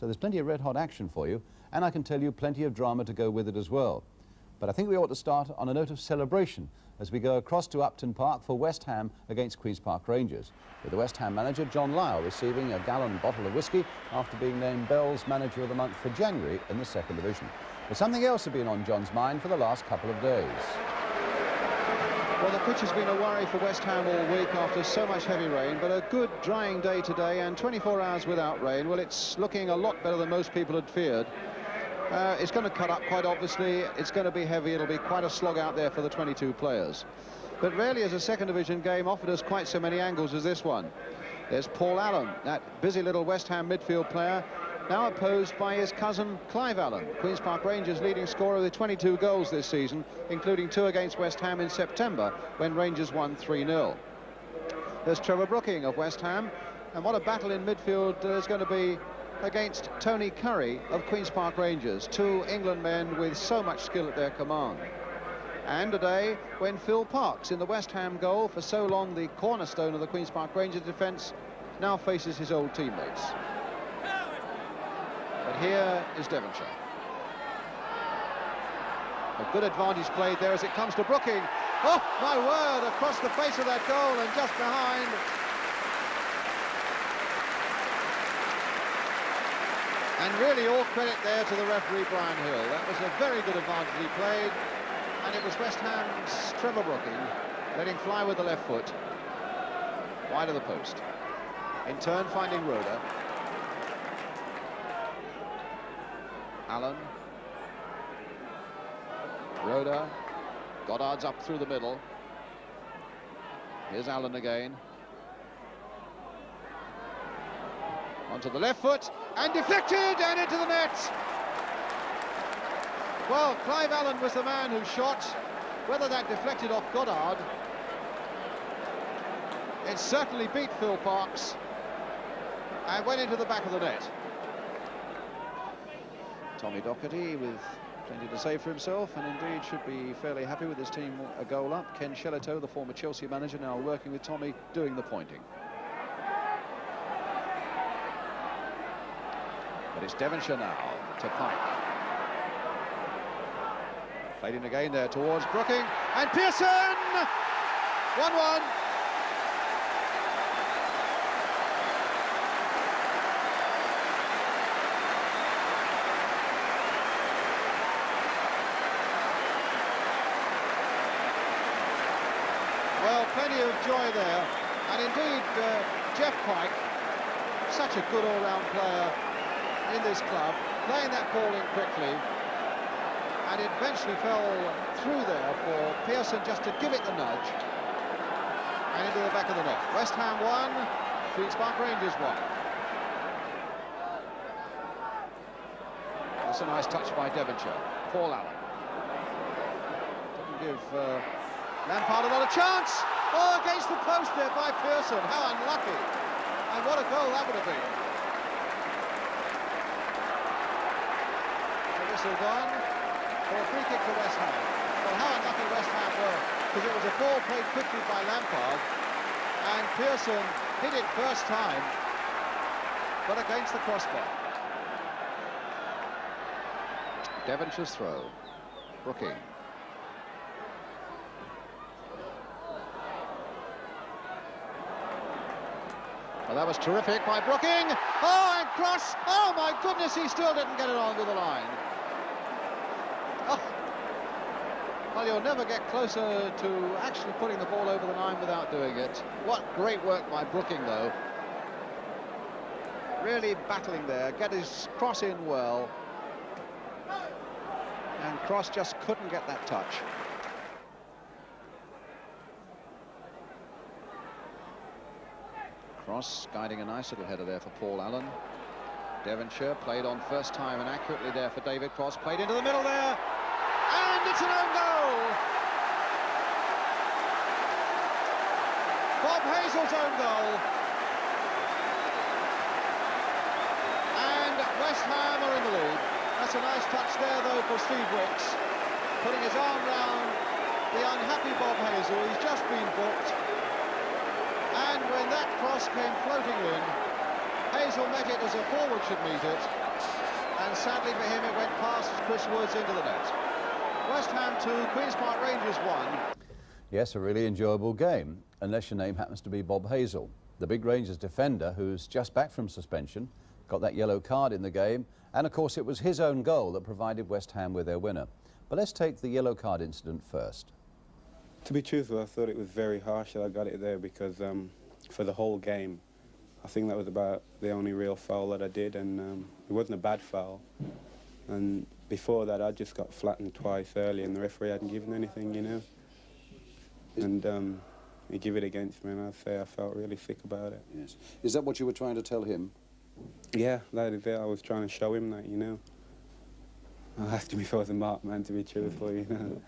So there's plenty of red-hot action for you, and I can tell you plenty of drama to go with it as well. But I think we ought to start on a note of celebration as we go across to Upton Park for West Ham against Queen's Park Rangers, with the West Ham manager John Lyall receiving a gallon bottle of whiskey after being named Bell's Manager of the Month for January in the second division. But something else had been on John's mind for the last couple of days. Well, the pitch has been a worry for West Ham all week after so much heavy rain, but a good drying day today and 24 hours without rain. Well, it's looking a lot better than most people had feared. It's going to cut up quite obviously. It's going to be heavy. It'll be quite a slog out there for the 22 players. But rarely has a second division game offered us quite so many angles as this one. There's Paul Allen, that busy little West Ham midfield player, now opposed by his cousin Clive Allen, Queen's Park Rangers' leading scorer with 22 goals this season, including 2 against West Ham in September when Rangers won 3-0. There's Trevor Brooking of West Ham, and what a battle in midfield there's going to be against Tony Curry of Queen's Park Rangers, 2 England men with so much skill at their command. And a day when Phil Parkes, in the West Ham goal, for so long the cornerstone of the Queen's Park Rangers defence, now faces his old teammates. But here is Devonshire. A good advantage played there as it comes to Brooking. Oh, my word, across the face of that goal and just behind. And really all credit there to the referee, Brian Hill. That was a very good advantage he played. And it was West Ham's Trevor Brooking letting fly with the left foot wide of the post. In turn, finding Roeder. Allen. Roeder. Goddard's up through the middle. Here's Allen again. Onto the left foot, and deflected, and into the net. Well, Clive Allen was the man who shot. Whether that deflected off Goddard, it certainly beat Phil Parkes and went into the back of the net. Tommy Docherty with plenty to say for himself, and indeed should be fairly happy with his team a goal up. Ken Shellito, the former Chelsea manager, now working with Tommy, doing the pointing. But it's Devonshire now to Pike. Played in again there towards Brooking, and Pearson! 1-1. Well, plenty of joy there, and indeed Jeff Pike, such a good all-round player in this club, playing that ball in quickly, and it eventually fell through there for Pearson just to give it the nudge, and into the back of the net. West Ham 1, Queen's Park Rangers 1. That's a nice touch by Devonshire. Paul Allen. Didn't give Lampard another chance. Oh, against the post there by Pearson. How unlucky. And what a goal that would have been. The whistle gone for a free kick for West Ham. Well, how unlucky West Ham were, because it was a ball played quickly by Lampard, and Pearson hit it first time, but against the crossbar. Devonshire's throw. Brooking. Well, that was terrific by Brooking. Oh, and cross. Oh, my goodness, he still didn't get it on with the line. Oh. Well, you'll never get closer to actually putting the ball over the line without doing it. What great work by Brooking, though. Really battling there, get his cross in well. And Cross just couldn't get that touch. Cross guiding a nice little header there for Paul Allen. Devonshire played on first time and accurately there for David Cross. Played into the middle there. And it's an own goal. Bob Hazel's own goal. And West Ham are in the lead. That's a nice touch there, though, for Steve Wicks. Putting his arm round the unhappy Bob Hazel. He's just been booked. And when that cross came floating in, Hazel met it as a forward should meet it. And sadly for him, it went past Chris Woods into the net. West Ham 2, Queen's Park Rangers 1. Yes, a really enjoyable game, unless your name happens to be Bob Hazel, the big Rangers defender who's just back from suspension, got that yellow card in the game, and of course it was his own goal that provided West Ham with their winner. But let's take the yellow card incident first. To be truthful, I thought it was very harsh that I got it there because for the whole game, I think that was about the only real foul that I did, and it wasn't a bad foul. And before that, I just got flattened twice early, and the referee hadn't given anything, you know. And he gave it against me, and I'd say I felt really sick about it. Yes. Is that what you were trying to tell him? Yeah, that is it. I was trying to show him that, you know. I asked him if I was a marked man, to be truthful, you know.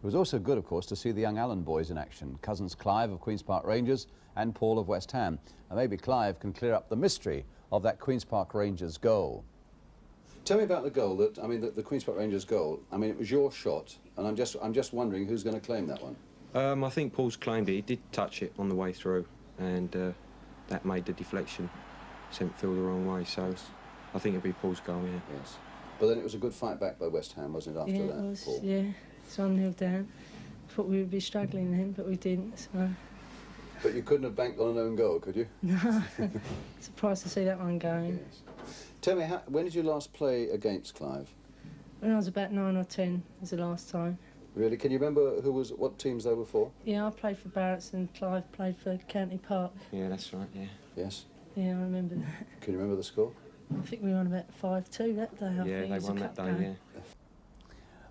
It was also good, of course, to see the young Allen boys in action, cousins Clive of Queen's Park Rangers and Paul of West Ham. And maybe Clive can clear up the mystery of that Queen's Park Rangers goal. Tell me about the goal, the Queen's Park Rangers goal. I mean, it was your shot, and I'm just wondering who's going to claim that one. I think Paul's claimed it. He did touch it on the way through, and that made the deflection sent Phil the wrong way, so I think it'll be Paul's goal, yeah. Yes. But then it was a good fight back by West Ham, wasn't it, after that, it was, Paul? yeah. It's 1-0 down. Thought we would be struggling then, but we didn't, so... But you couldn't have banked on an own goal, could you? No. Surprised to see that one going. Yes. Tell me, when did you last play against Clive? When I was about 9 or 10 was the last time. Really? Can you remember what teams they were for? Yeah, I played for Barrett's and Clive played for Q.P.R. Yeah, that's right, yeah. Yes. Yeah, I remember that. Can you remember the score? I think we won about 5-2 that day. I Yeah, think it they was a won that cup day, game. yeah.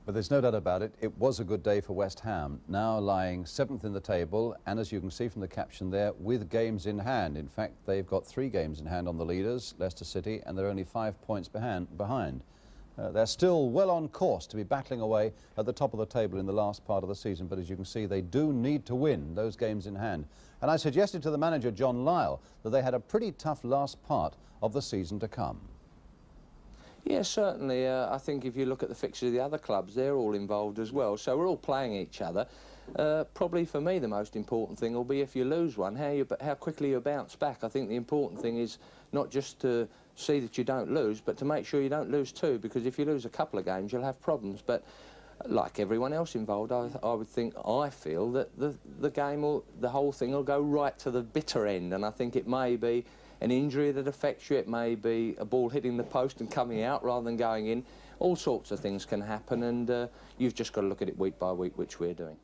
But there's no doubt about it, it was a good day for West Ham, now lying 7th in the table, and as you can see from the caption there, with games in hand. In fact, they've got 3 games in hand on the leaders, Leicester City, and they're only 5 points behind. They're still well on course to be battling away at the top of the table in the last part of the season, but as you can see, they do need to win those games in hand. And I suggested to the manager, John Lyle, that they had a pretty tough last part of the season to come. Yeah, certainly. I think if you look at the fixtures of the other clubs, they're all involved as well. So we're all playing each other. Probably for me, the most important thing will be if you lose one, how quickly you bounce back. I think the important thing is not just to see that you don't lose, but to make sure you don't lose 2, because if you lose a couple of games, you'll have problems. But like everyone else involved, I feel that the game the whole thing will go right to the bitter end, and I think it may be an injury that affects you, it may be a ball hitting the post and coming out rather than going in. All sorts of things can happen, and you've just got to look at it week by week, which we're doing.